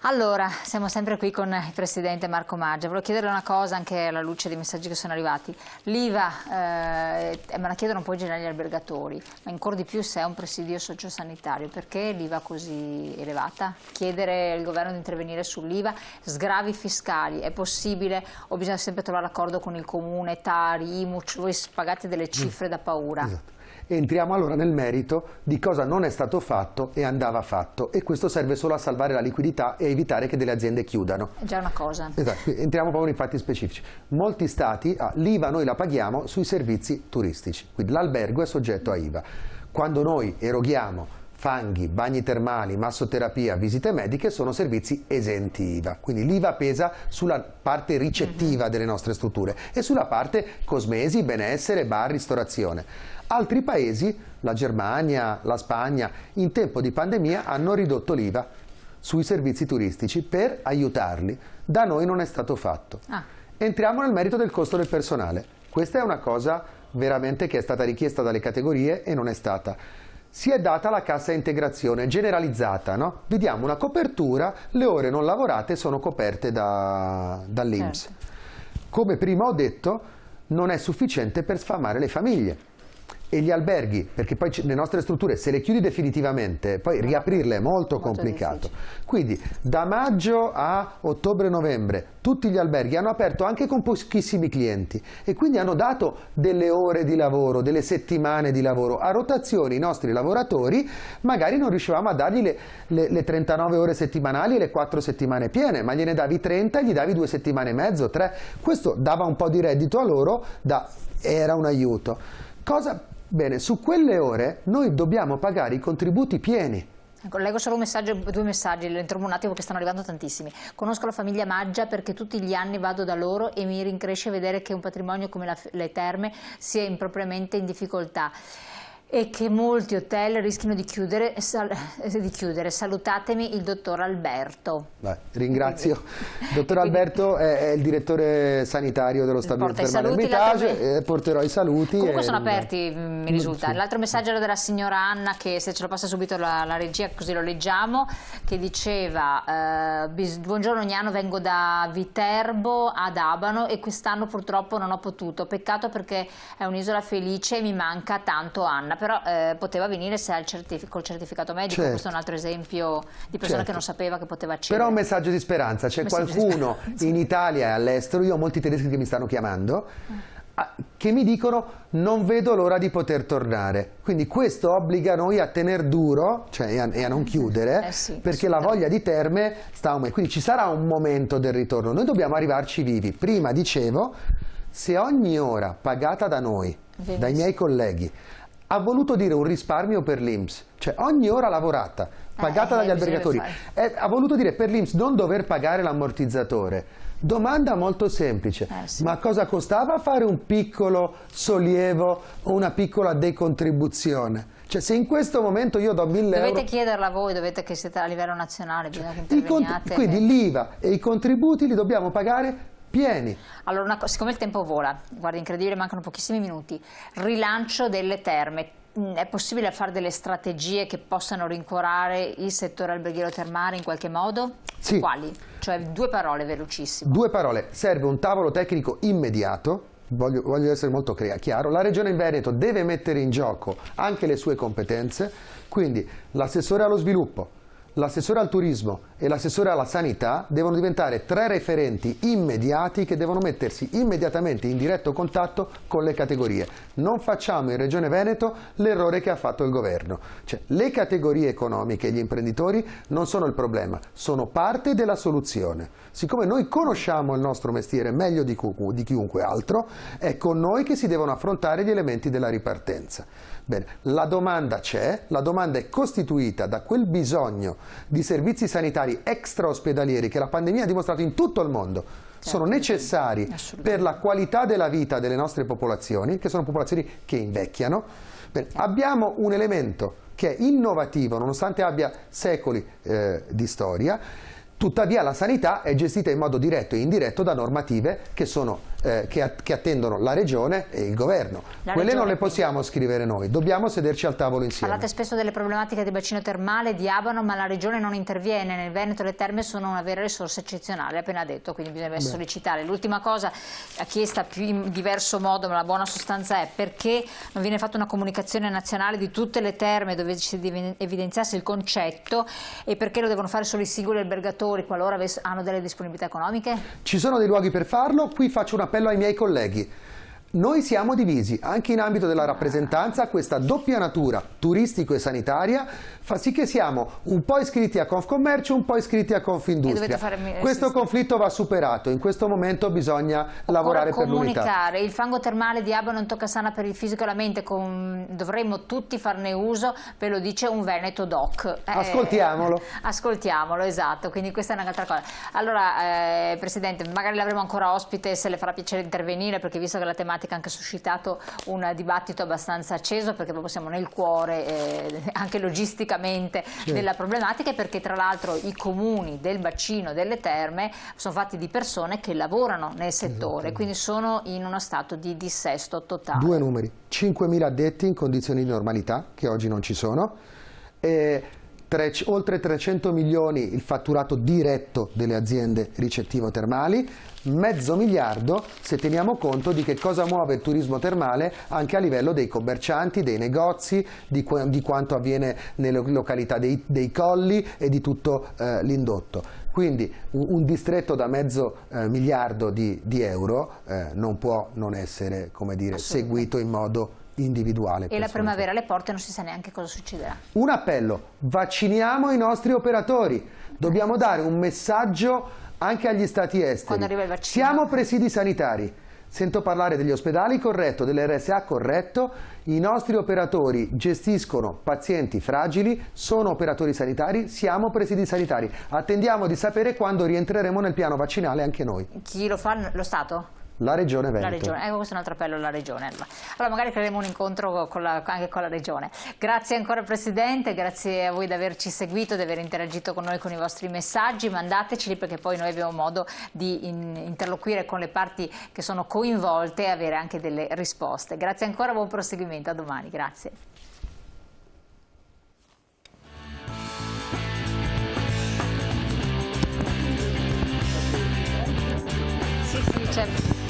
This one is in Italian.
Allora, siamo sempre qui con il Presidente Marco Maggia. Volevo chiederle una cosa anche alla luce dei messaggi che sono arrivati. L'IVA, me la chiedono poi in generale gli albergatori, ma ancora di più se è un presidio sociosanitario. Perché l'IVA così elevata? Chiedere al governo di intervenire sull'IVA, sgravi fiscali, è possibile o bisogna sempre trovare l'accordo con il comune, Tari, IMU, voi pagate delle cifre da paura? Esatto. Entriamo allora nel merito di cosa non è stato fatto e andava fatto, e questo serve solo a salvare la liquidità e a evitare che delle aziende chiudano. È già una cosa. Esatto. Entriamo proprio in fatti specifici. Molti stati, l'IVA noi la paghiamo sui servizi turistici, quindi l'albergo è soggetto a IVA. Quando noi eroghiamo fanghi, bagni termali, massoterapia, visite mediche sono servizi esenti IVA, quindi l'IVA pesa sulla parte ricettiva delle nostre strutture e sulla parte cosmesi, benessere, bar, ristorazione. Altri paesi, la Germania, la Spagna, in tempo di pandemia hanno ridotto l'IVA sui servizi turistici per aiutarli. Da noi non è stato fatto. Entriamo nel merito del costo del personale. Questa è una cosa veramente che è stata richiesta dalle categorie e non è stata. Si è data la cassa integrazione generalizzata, no? Vi diamo una copertura, le ore non lavorate sono coperte dall'INPS. Certo. Come prima ho detto, non è sufficiente per sfamare le famiglie. E gli alberghi, perché poi le nostre strutture, se le chiudi definitivamente, poi riaprirle è molto complicato. Difficile. Quindi da maggio a ottobre-novembre tutti gli alberghi hanno aperto anche con pochissimi clienti e quindi hanno dato delle ore di lavoro, delle settimane di lavoro. A rotazione i nostri lavoratori magari non riuscivamo a dargli le 39 ore settimanali e le 4 settimane piene, ma gliene davi 30 e gli davi 2 settimane e mezzo, 3. Questo dava un po' di reddito a loro, era un aiuto. Bene, su quelle ore noi dobbiamo pagare i contributi pieni. Ecco, leggo solo un messaggio, 2 messaggi, li interrompo un attimo che stanno arrivando tantissimi. Conosco la famiglia Maggia perché tutti gli anni vado da loro e mi rincresce vedere che un patrimonio come le terme sia impropriamente in difficoltà e che molti hotel rischiano di chiudere. Salutatemi il dottor Alberto. Ringrazio. Il dottor Alberto è il direttore sanitario dello stabilimento termale Ermitage, porterò i saluti. Comunque sono aperti, mi risulta. Sì. L'altro messaggio era della signora Anna, che se ce lo passa subito la regia così lo leggiamo, che diceva buongiorno Gnano, vengo da Viterbo ad Abano e quest'anno purtroppo non ho potuto, peccato perché è un'isola felice e mi manca tanto Anna. Però poteva venire se ha col certificato medico. Certo. Questo è un altro esempio di persona che non sapeva che poteva accedere. Però un messaggio di speranza, c'è qualcuno in Italia e all'estero, io ho molti tedeschi che mi stanno chiamando, che mi dicono non vedo l'ora di poter tornare, quindi questo obbliga noi a tener duro, cioè e a non chiudere, sì, perché la voglia di terme sta aumentando, quindi ci sarà un momento del ritorno, noi dobbiamo arrivarci vivi. Prima dicevo, se ogni ora pagata da noi, dai miei colleghi, ha voluto dire un risparmio per l'INPS, cioè ogni ora lavorata, pagata dagli albergatori, ha voluto dire per l'INPS non dover pagare l'ammortizzatore. Domanda molto semplice, sì. Ma cosa costava fare un piccolo sollievo o una piccola decontribuzione? Cioè se in questo momento io do 1.000 euro... Dovete chiederla voi, che siete a livello nazionale, bisogna che interveniate. Quindi l'IVA e i contributi li dobbiamo pagare pieni. Allora, siccome il tempo vola, guarda, incredibile, mancano pochissimi minuti, rilancio delle terme, è possibile fare delle strategie che possano rincuorare il settore alberghiero termale in qualche modo? Sì. Quali? Cioè 2 parole, velocissimo. 2 parole, serve un tavolo tecnico immediato, voglio essere molto chiaro, la Regione Veneto deve mettere in gioco anche le sue competenze, quindi l'assessore allo sviluppo, l'assessore al turismo e l'assessore alla sanità devono diventare 3 referenti immediati che devono mettersi immediatamente in diretto contatto con le categorie. Non facciamo in Regione Veneto l'errore che ha fatto il governo. Cioè, le categorie economiche e gli imprenditori non sono il problema, sono parte della soluzione. Siccome noi conosciamo il nostro mestiere meglio di chiunque altro, è con noi che si devono affrontare gli elementi della ripartenza. Bene, la domanda c'è, la domanda è costituita da quel bisogno di servizi sanitari extraospedalieri che la pandemia ha dimostrato in tutto il mondo. Sono necessari per la qualità della vita delle nostre popolazioni, che sono popolazioni che invecchiano. Bene, abbiamo un elemento che è innovativo, nonostante abbia secoli di storia. Tuttavia la sanità è gestita in modo diretto e indiretto da normative che sono che attendono la Regione e il Governo. Quelle non le possiamo scrivere noi, dobbiamo sederci al tavolo insieme. Parlate spesso delle problematiche del bacino termale di Abano, ma la Regione non interviene. Nel Veneto le terme sono una vera risorsa eccezionale, appena detto, quindi bisogna sollecitare. L'ultima cosa, chiesta più in diverso modo, ma la buona sostanza è: perché non viene fatta una comunicazione nazionale di tutte le terme dove si evidenziasse il concetto, e perché lo devono fare solo i singoli albergatori qualora hanno delle disponibilità economiche? Ci sono dei luoghi per farlo, qui faccio un appello ai miei colleghi. Noi siamo divisi, anche in ambito della rappresentanza, questa doppia natura turistico e sanitaria fa sì che siamo un po' iscritti a Confcommercio, un po' iscritti a Confindustria. Questo conflitto va superato, in questo momento bisogna lavorare per l'unità. Comunicare, il fango termale di Abano in Toccasana per il fisico e la mente, dovremmo tutti farne uso, ve lo dice un Veneto doc. Ascoltiamolo. Ascoltiamolo, esatto, quindi questa è un'altra cosa. Allora, Presidente, magari l'avremo ancora ospite se le farà piacere intervenire, perché visto che la tematica ha anche suscitato un dibattito abbastanza acceso, perché proprio siamo nel cuore anche logisticamente della problematica, e perché tra l'altro i comuni del bacino delle terme sono fatti di persone che lavorano nel settore, quindi sono in uno stato di dissesto totale. Due numeri: 5.000 addetti in condizioni di normalità, che oggi non ci sono, oltre 300 milioni il fatturato diretto delle aziende ricettivo-termali, $500 milioni se teniamo conto di che cosa muove il turismo termale anche a livello dei commercianti, dei negozi, di quanto avviene nelle località dei colli e di tutto l'indotto. Quindi un distretto da $500 milioni di euro non può non essere, come dire, seguito in modo individuale. E la primavera alle porte, non si sa neanche cosa succederà. Un appello: vacciniamo i nostri operatori, dobbiamo dare un messaggio anche agli stati esteri. Quando arriva il vaccino. Siamo presidi sanitari, sento parlare degli ospedali, corretto, delle RSA, corretto, i nostri operatori gestiscono pazienti fragili, sono operatori sanitari, siamo presidi sanitari, attendiamo di sapere quando rientreremo nel piano vaccinale anche noi. Chi lo fa? Lo Stato? La Regione Veneto. La Regione, ecco, questo è un altro appello alla Regione. Allora magari creeremo un incontro anche con la Regione. Grazie ancora Presidente, grazie a voi di averci seguito, di aver interagito con noi con i vostri messaggi, mandateceli, perché poi noi abbiamo modo di interloquire con le parti che sono coinvolte e avere anche delle risposte. Grazie ancora, buon proseguimento, a domani, grazie. Sì, certo.